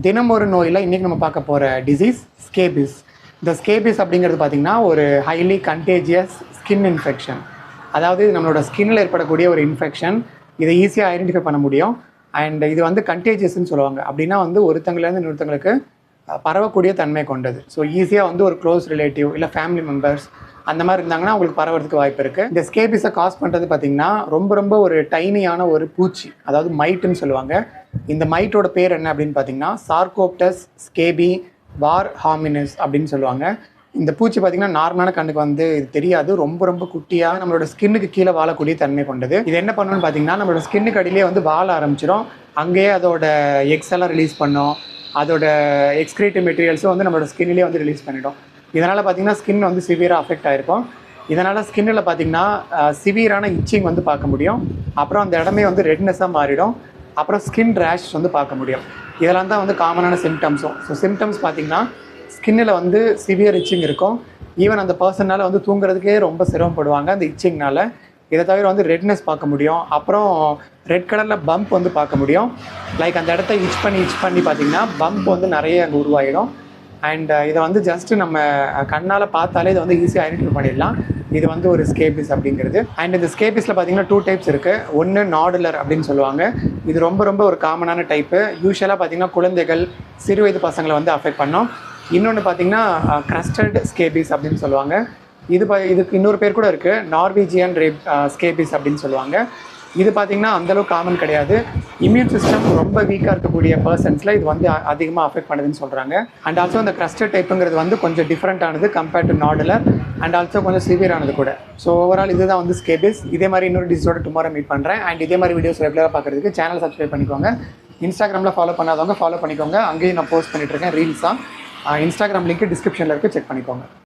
தினம் ஒரு நோயில் இன்றைக்கி நம்ம பார்க்க போகிற டிசீஸ் ஸ்கேபிஸ். இந்த ஸ்கேபிஸ் அப்படிங்கிறது பார்த்திங்கன்னா ஒரு ஹைலி கண்டேஜியஸ் ஸ்கின் இன்ஃபெக்ஷன். அதாவது நம்மளோட ஸ்கின்னில் ஏற்படக்கூடிய ஒரு இன்ஃபெக்ஷன். இதை ஈஸியாக ஐடென்டிஃபை பண்ண முடியும். அண்ட் இது வந்து கண்டேஜியஸ்ன்னு சொல்லுவாங்க. அப்படின்னா வந்து ஒருத்தங்கலேருந்து இன்னொருத்தங்களுக்கு பரவக்கூடிய தன்மை கொண்டது. ஸோ ஈஸியாக வந்து ஒரு க்ளோஸ் ரிலேட்டிவ் இல்லை ஃபேமிலி மெம்பர்ஸ் அந்த மாதிரி இருந்தாங்கன்னா அவங்களுக்கு பரவறதுக்கு வாய்ப்பு இருக்குது. இந்த ஸ்கேபிஸை காஸ் பண்ணுறது பார்த்திங்கன்னா ரொம்ப ஒரு டைனியான ஒரு பூச்சி, அதாவது மைட்டுன்னு சொல்லுவாங்க. இந்த மைட்டோட பேர் என்ன அப்படின்னு பார்த்தீங்கன்னா சார்கோப்டஸ் ஸ்கேபி வார் ஹாமினஸ் அப்படின்னு சொல்லுவாங்க. இந்த பூச்சி பார்த்திங்கன்னா நார்மலான கண்ணுக்கு வந்து இது தெரியாது. ரொம்ப குட்டியாக நம்மளோட ஸ்கின்னுக்கு கீழே வாழக்கூடிய தன்மை கொண்டது. இது என்ன பண்ணணும்னு பார்த்தீங்கன்னா நம்மளோட ஸ்கின்னுக்கு அடியிலே வந்து வாழ ஆரம்பிச்சிடும். அங்கேயே அதோட எக்ஸ் எல்லாம் ரிலீஸ் பண்ணோம். அதோட எக்ஸ்கிரீட்டிவ் மெட்டீரியல்ஸும் வந்து நம்மளோட ஸ்கின்னிலே வந்து ரிலீஸ் பண்ணிடும். இதனால் பார்த்திங்கன்னா ஸ்கின் வந்து சிவியராக அஃபெக்ட் ஆகிருக்கும். இதனால் ஸ்கின்னில் பார்த்திங்கன்னா சிவியரான இச்சிங் வந்து பார்க்க முடியும். அப்புறம் அந்த இடமே வந்து ரெட்னஸாக மாறிடும். அப்புறம் ஸ்கின் ரேஷ் வந்து பார்க்க முடியும். இதெல்லாம் தான் வந்து காமனான சிம்டம்ஸும். ஸோ சிம்டம்ஸ் பார்த்திங்கன்னா ஸ்கின்னில் வந்து சிவியர் இச்சிங் இருக்கும். ஈவன் அந்த பர்சனால் வந்து தூங்குறதுக்கே ரொம்ப சிரமப்படுவாங்க அந்த இச்சிங்னால். இதை தவிர வந்து ரெட்னஸ் பார்க்க முடியும். அப்புறம் ரெட் கலரில் பம்ப் வந்து பார்க்க முடியும். லைக் அந்த இடத்த இச் பண்ணி பார்த்திங்கன்னா பம்ப் வந்து நிறைய அங்கே உருவாகிடும். அண்ட் இதை வந்து ஜஸ்ட்டு நம்ம கண்ணால் பார்த்தாலே இதை வந்து ஈஸியாக ஐடென்டிஃபை பண்ணிடலாம். இது வந்து ஒரு ஸ்கேபிஸ் அப்படிங்கிறது. அண்ட் இந்த ஸ்கேபிஸில் பார்த்திங்கன்னா 2 டைப்ஸ் இருக்குது. ஒன்று நாடுலர் அப்படின்னு சொல்லுவாங்க. இது ரொம்ப ஒரு காமனான டைப்பு. யூஸ்வலாக பார்த்திங்கன்னா குழந்தைகள், சிறு வயது பசங்களை வந்து அஃபெக்ட் பண்ணோம். இன்னொன்று பார்த்திங்கன்னா க்ரஸ்டட் ஸ்கேபிஸ் அப்படின்னு சொல்லுவாங்க. இதுக்கு இன்னொரு பேர் கூட இருக்குது, நார்வீஜியன் ஸ்கேபிஸ் அப்படின்னு சொல்லுவாங்க. இது பார்த்திங்கன்னா அந்தளவுக்கு காமன் கிடையாது. இம்யூன் சிஸ்டம் ரொம்ப வீக்காக இருக்கக்கூடிய பர்சன்ஸில் இது வந்து அதிகமாக அஃபெக்ட் பண்ணுதுன்னு சொல்கிறாங்க. அண்ட் ஆல்சோ இந்த க்ரஸ்டட் டைப்புங்கிறது வந்து கொஞ்சம் டிஃப்ரெண்ட்டானது கம்பேர்ட் டு நாடுலர். அண்ட் ஆல்சோ கொஞ்சம் சிவியரானது கூட. ஸோ ஓவரால் இதுதான் வந்து ஸ்கேபிஸ். இதே மாதிரி இன்னொரு டிசீஸோட டுமாரோ மீட் பண்ணுறேன். அண்ட் இதே மாதிரி வீடியோஸ் ரெகுலராக பார்க்குறதுக்கு சேனல் சப்ஸ்கிரைப் பண்ணிக்கோங்க. இன்ஸ்டாகிராமில் ஃபாலோ பண்ணாதவங்க ஃபாலோ பண்ணிக்கோங்க. அங்கேயும் நான் போஸ்ட் பண்ணிட்டுருக்கேன் ரீல்ஸாக. இன்ஸ்டாகிராம் லிங்க் டிஸ்கிரிப்ஷனில் இருக்குது, செக் பண்ணிக்கோங்க.